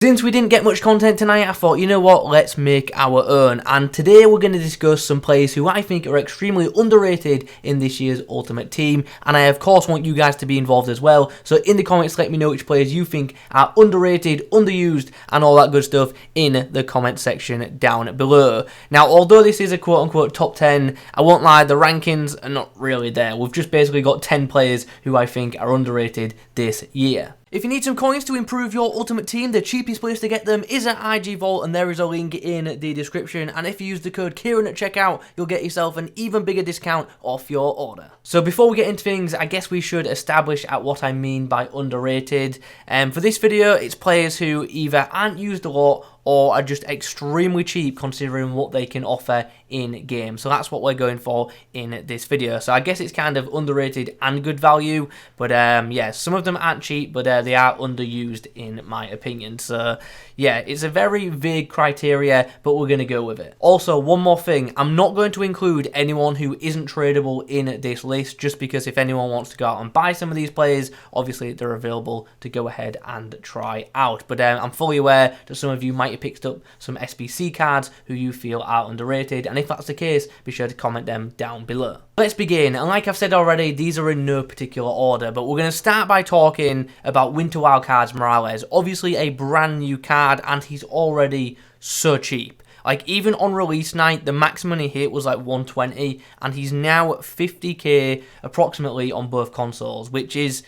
Since we didn't get much content tonight, I thought, you know what, let's make our own. And today we're going to discuss some players who I think are extremely underrated in this year's Ultimate Team. And I, of course, want you guys to be involved as well. So in the comments, let me know which players you think are underrated, underused, and all that good stuff in the comment section down below. Now, although this is a quote-unquote top 10, I won't lie, the rankings are not really there. We've just basically got 10 players who I think are underrated this year. If you need some coins to improve your Ultimate Team, the cheapest place to get them is at IG Vault, and there is a link in the description. And if you use the code Kieron at checkout, you'll get yourself an even bigger discount off your order. So before we get into things, I guess we should establish at what I mean by underrated. For this video, it's players who either aren't used a lot or are just extremely cheap considering what they can offer in game. So that's what we're going for in this video. So I guess it's kind of underrated and good value, but yeah, some of them aren't cheap, but they are underused in my opinion. So yeah, it's a very vague criteria, but we're going to go with it. Also, one more thing, I'm not going to include anyone who isn't tradable in this list, just because if anyone wants to go out and buy some of these players, obviously they're available to go ahead and try out. But I'm fully aware that some of you might have picked up some SBC cards who you feel are underrated, and if that's the case, be sure to comment them down below. Let's begin, and like I've said already, these are in no particular order, but we're going to start by talking about Winter Wildcards Morales. Obviously a brand new card, and he's already so cheap. Like, even on release night, the maximum he hit was like 120, and he's now 50k approximately on both consoles, which is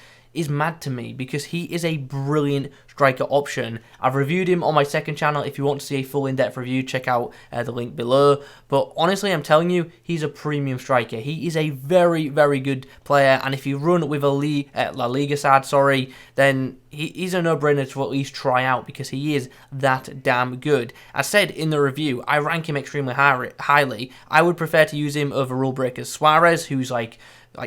mad to me because he is a brilliant striker option. I've reviewed him on my second channel. If you want to see a full in-depth review, check out the link below. But honestly, I'm telling you, he's a premium striker. He is a very, very good player, and if you run with a La Liga side, then he's a no-brainer to at least try out because he is that damn good. As said in the review, I rank him extremely highly. I would prefer to use him over rulebreakers Suarez, who's like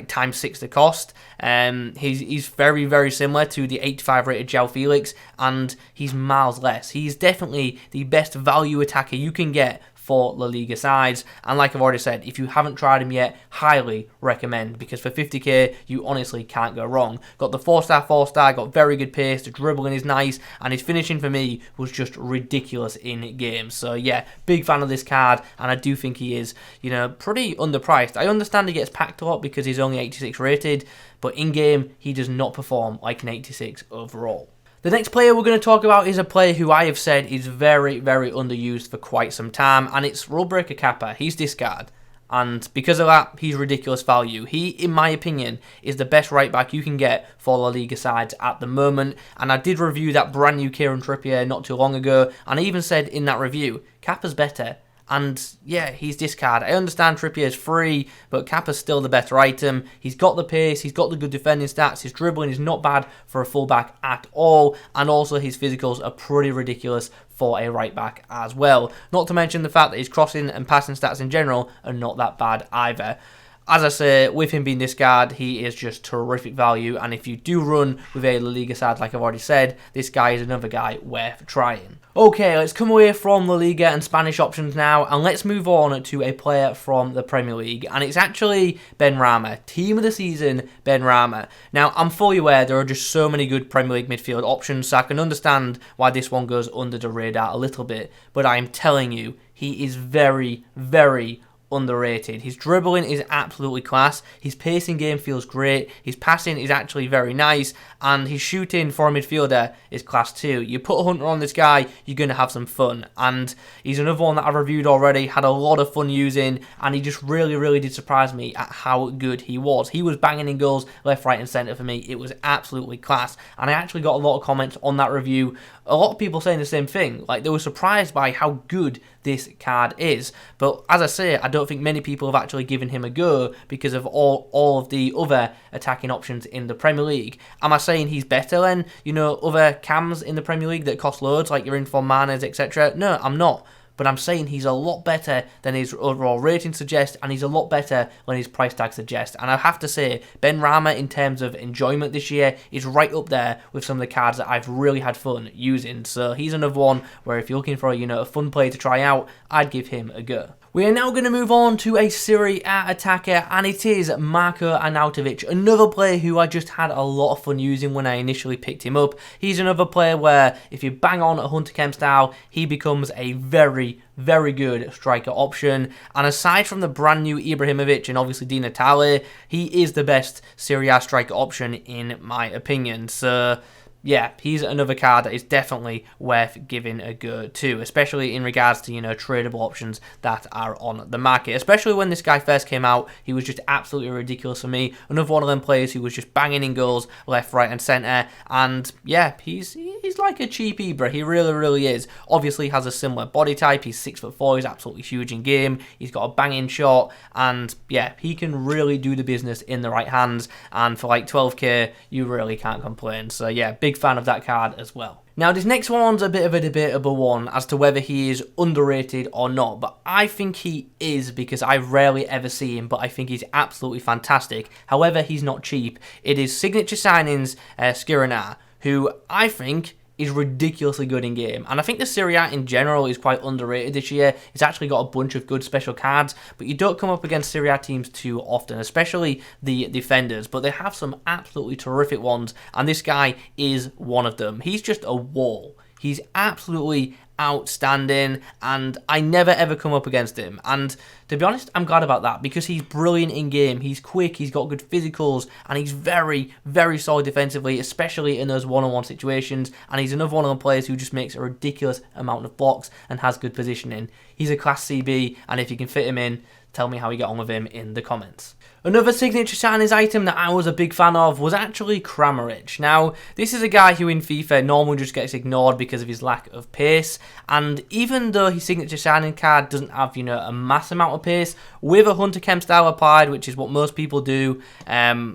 times 6 the cost. He's very, very similar to the 85 rated João Felix, and he's miles less. He's definitely the best value attacker you can get for La Liga sides, and like I've already said, if you haven't tried him yet, highly recommend, because for 50k you honestly can't go wrong. Got the 4-star, got very good pace, the dribbling is nice, and his finishing for me was just ridiculous in game. So yeah, big fan of this card, and I do think he is, you know, pretty underpriced. I understand he gets packed a lot because he's only 86 rated, but in game he does not perform like an 86 overall. The next player we're going to talk about is a player who I have said is very, very underused for quite some time, and it's rulebreaker Kappa. He's discard, and because of that, he's ridiculous value. He, in my opinion, is the best right back you can get for La Liga sides at the moment, and I did review that brand new Kieron Trippier not too long ago, and I even said in that review, Kappa's better. And yeah, he's discard. I understand Trippier is free, but Kappa's still the better item. He's got the pace, he's got the good defending stats, his dribbling is not bad for a fullback at all, and also his physicals are pretty ridiculous for a right back as well. Not to mention the fact that his crossing and passing stats in general are not that bad either. As I say, with him being discard, he is just terrific value, and if you do run with a La Liga side, like I've already said, this guy is another guy worth trying. Okay, let's come away from La Liga and Spanish options now, and let's move on to a player from the Premier League, and it's actually Ben Rama. Team of the season, Ben Rama. Now, I'm fully aware there are just so many good Premier League midfield options, so I can understand why this one goes under the radar a little bit, but I'm telling you, he is very, very underrated. His dribbling is absolutely class, his pacing game feels great, his passing is actually very nice, and his shooting for a midfielder is class too. You put a hunter on this guy, you're going to have some fun, and he's another one that I've reviewed already, had a lot of fun using, and he just really, really did surprise me at how good he was. He was banging in goals left, right and centre for me. It was absolutely class, and I actually got a lot of comments on that review, a lot of people saying the same thing, like they were surprised by how good this card is. But as I say, I don't think many people have actually given him a go because of all of the other attacking options in the Premier League. Am I saying he's better than, you know, other cams in the Premier League that cost loads, like your Inform Manes, etc.? No, I'm not. But I'm saying he's a lot better than his overall rating suggests, and he's a lot better than his price tag suggests. And I have to say, Ben Rama, in terms of enjoyment this year, is right up there with some of the cards that I've really had fun using. So he's another one where if you're looking for, you know, a fun player to try out, I'd give him a go. We are now going to move on to a Serie A attacker, and it is Marko Arnautovic, another player who I just had a lot of fun using when I initially picked him up. He's another player where if you bang on a Hunter Kemp style, he becomes a very good striker option. And aside from the brand new Ibrahimovic and obviously Di Natale, he is the best Serie A striker option in my opinion. So yeah, he's another card that is definitely worth giving a go to, especially in regards to, tradable options that are on the market. Especially when this guy first came out, he was just absolutely ridiculous for me. Another one of them players who was just banging in goals left, right and centre. And yeah, he's like a cheap Ibra. He really is. Obviously has a similar body type. He's 6'4", he's absolutely huge in game. He's got a banging shot, and yeah, he can really do the business in the right hands. And for like 12k, you really can't complain. So yeah, big fan of that card as well. Now, this next one's a bit of a debatable one as to whether he is underrated or not, but I think he is because I rarely ever see him, but I think he's absolutely fantastic. However, he's not cheap. It is Signature Signings Skirena, who I think is ridiculously good in game, and I think the Serie A in general is quite underrated this year. It's actually got a bunch of good special cards, but you don't come up against Serie A teams too often, especially the defenders, but they have some absolutely terrific ones, and this guy is one of them. He's just a wall. He's absolutely outstanding, and I never ever come up against him. And to be honest, I'm glad about that because he's brilliant in game. He's quick, he's got good physicals, and he's very solid defensively, especially in those one-on-one situations. And he's another one of the players who just makes a ridiculous amount of blocks and has good positioning. He's a class CB, and if you can fit him in, tell me how you get on with him in the comments. Another signature signings item that I was a big fan of was actually Kramerich. Now, this is a guy who in FIFA normally just gets ignored because of his lack of pace, and even though his signature signing card doesn't have, a mass amount of pace, with a Hunter Kemp style applied, which is what most people do,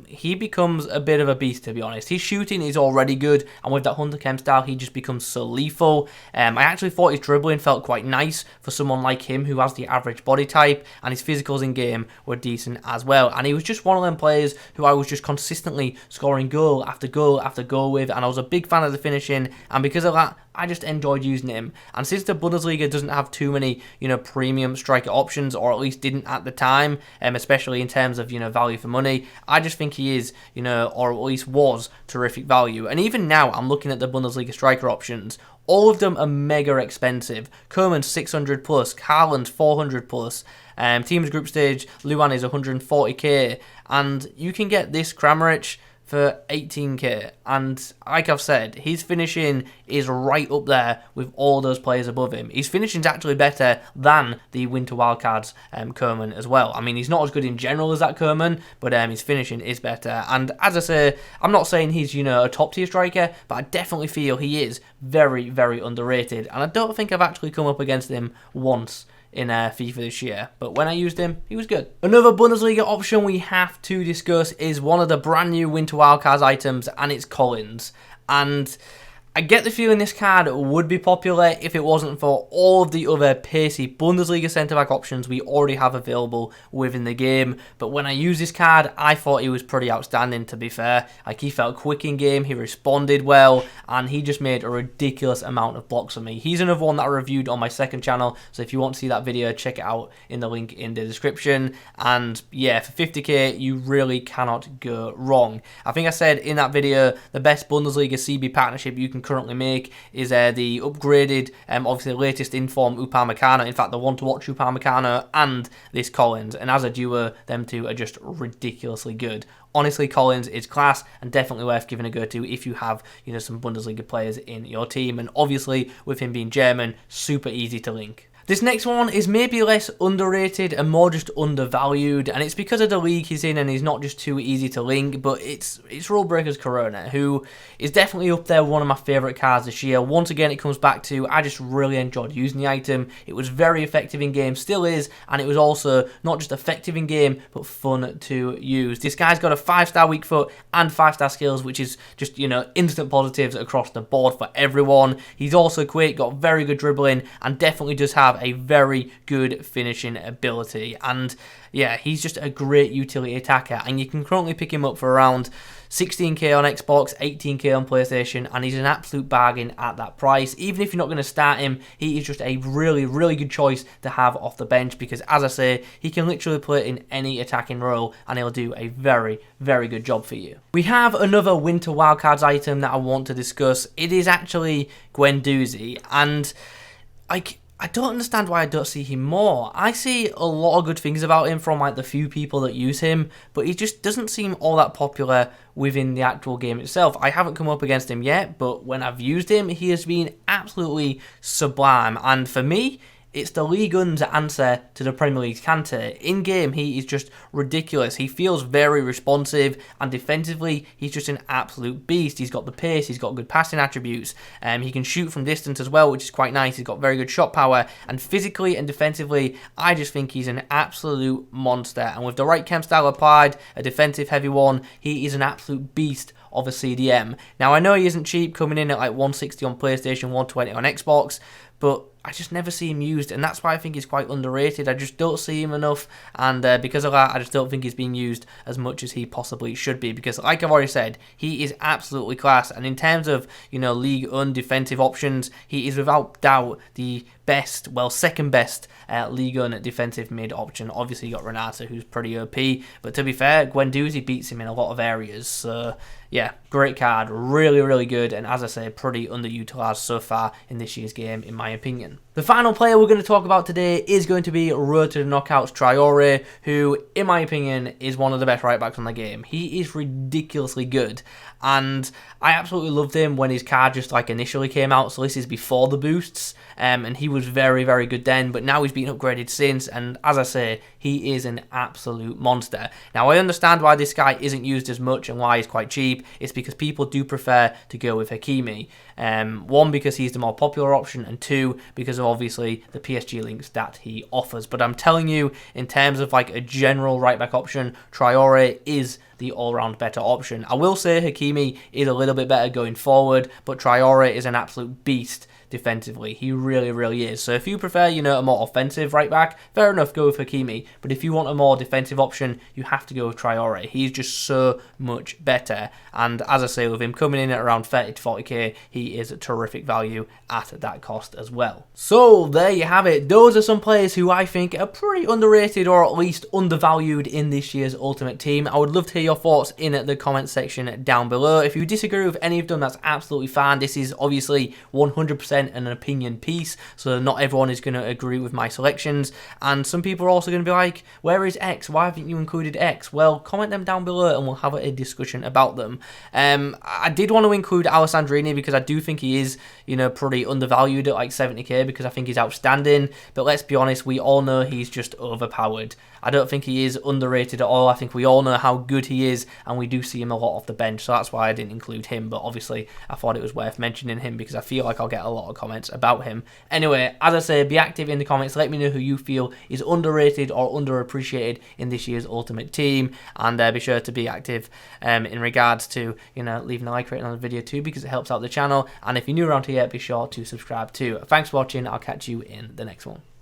he becomes a bit of a beast, to be honest. His shooting is already good, and with that Hunter Kemp style, he just becomes so lethal. I actually thought his dribbling felt quite nice for someone like him who has the average body type, and his physicals in game were decent as well. And he was just one of them players who I was just consistently scoring goal after goal after goal with, and I was a big fan of the finishing, and because of that, I just enjoyed using him. And since the Bundesliga doesn't have too many, premium striker options, or at least didn't at the time, especially in terms of, value for money, I just think he is, or at least was, terrific value. And even now, I'm looking at the Bundesliga striker options. All of them are mega expensive. Koeman's 600 plus, Haaland's 400 plus. Teams group stage, Luan is 140k, and you can get this Kramerich for 18k, and like I've said, his finishing is right up there with all those players above him. His finishing's actually better than the Winter Wildcards Koeman as well. I mean, he's not as good in general as that Koeman, but his finishing is better. And as I say, I'm not saying he's, a top tier striker, but I definitely feel he is very underrated, and I don't think I've actually come up against him once in FIFA this year, but when I used him, he was good. Another Bundesliga option we have to discuss is one of the brand new Winter Wildcards items, and it's Collins. And I get the feeling this card would be popular if it wasn't for all of the other pacey Bundesliga centre-back options we already have available within the game. But when I used this card, I thought he was pretty outstanding, to be fair. Like, he felt quick in game, he responded well, and he just made a ridiculous amount of blocks for me. He's another one that I reviewed on my second channel, so if you want to see that video, check it out in the link in the description. And yeah, for 50k, you really cannot go wrong. I think I said in that video, the best Bundesliga CB partnership you can currently make is the upgraded, obviously latest in-form Upamecano. In fact, the one to watch Upamecano and this Collins, and as a duo, them two are just ridiculously good. Honestly, Collins is class and definitely worth giving a go to if you have, some Bundesliga players in your team. And obviously, with him being German, super easy to link. This next one is maybe less underrated and more just undervalued, and it's because of the league he's in and he's not just too easy to link, but it's rulebreakers Corona, who is definitely up there, one of my favourite cards this year. Once again, it comes back to, I just really enjoyed using the item. It was very effective in game, still is, and it was also not just effective in game, but fun to use. This guy's got a 5-star weak foot and 5-star skills, which is just, instant positives across the board for everyone. He's also quick, got very good dribbling, and definitely does have a very good finishing ability. And yeah, he's just a great utility attacker, and you can currently pick him up for around 16k on Xbox, 18k on PlayStation, and he's an absolute bargain at that price. Even if you're not going to start him, he is just a really, really good choice to have off the bench because, as I say, he can literally play in any attacking role and he'll do a very, very good job for you. We have another Winter Wildcards item that I want to discuss. It is actually Guendouzi, and I don't understand why I don't see him more. I see a lot of good things about him from like the few people that use him, but he just doesn't seem all that popular within the actual game itself. I haven't come up against him yet, but when I've used him, he has been absolutely sublime. And for me, it's the League One's answer to the Premier League's Kante. In game, he is just ridiculous. He feels very responsive, and defensively, he's just an absolute beast. He's got the pace, he's got good passing attributes, he can shoot from distance as well, which is quite nice. He's got very good shot power, and physically and defensively, I just think he's an absolute monster. And with the right chem style applied, a defensive heavy one, he is an absolute beast of a CDM. Now, I know he isn't cheap, coming in at like 160 on PlayStation, 120 on Xbox, but I just never see him used, and that's why I think he's quite underrated. I just don't see him enough, and because of that, I just don't think he's being used as much as he possibly should be, because like I've already said, he is absolutely class, and in terms of, you know, League defensive options, he is without doubt the best, well, second best League defensive mid option. Obviously, you got Renata, who's pretty OP, but to be fair, Guendouzi beats him in a lot of areas, so yeah, great card, really, really good, and as I say, pretty underutilized so far in this year's game, in my opinion. The final player we're going to talk about today is going to be Road to the Knockouts Triore, who, in my opinion, is one of the best right backs on the game. He is ridiculously good, and I absolutely loved him when his card just like initially came out, so this is before the boosts, and he was very, very good then, but now he's been upgraded since, and as I say, he is an absolute monster. Now, I understand why this guy isn't used as much and why he's quite cheap. It's because people do prefer to go with Hakimi. One, because he's the more popular option, and two, because of obviously the PSG links that he offers. But I'm telling you, in terms of like a general right back option, Triore is the all-round better option. I will say Hakimi is a little bit better going forward, but Triore is an absolute beast defensively. He really, really is. So if you prefer, you know, a more offensive right back, fair enough, go with Hakimi. But if you want a more defensive option, you have to go with Triore. He's just so much better. And as I say, with him coming in at around 30 to 40k, he is a terrific value at that cost as well. So there you have it. Those are some players who I think are pretty underrated or at least undervalued in this year's Ultimate Team. I would love to hear your thoughts in the comment section down below. If you disagree with any of them, that's absolutely fine. This is obviously 100% an opinion piece, so not everyone is going to agree with my selections, and some people are also going to be like, where is X? Why haven't you included X? Well, comment them down below and we'll have a discussion about them. I did want to include Alessandrini because I do think he is, you know, pretty undervalued at like 70k because I think he's outstanding, but let's be honest, we all know he's just overpowered. I don't think he is underrated at all. I think we all know how good he is, and we do see him a lot off the bench, so that's why I didn't include him, but obviously I thought it was worth mentioning him because I feel like I'll get a lot of comments about him. Anyway, as I say, be active in the comments, let me know who you feel is underrated or underappreciated in this year's Ultimate Team, and be sure to be active in regards to, you know, leaving a like rating on the video too, because it helps out the channel, and if you're new around here, be sure to subscribe too. Thanks for watching, I'll catch you in the next one.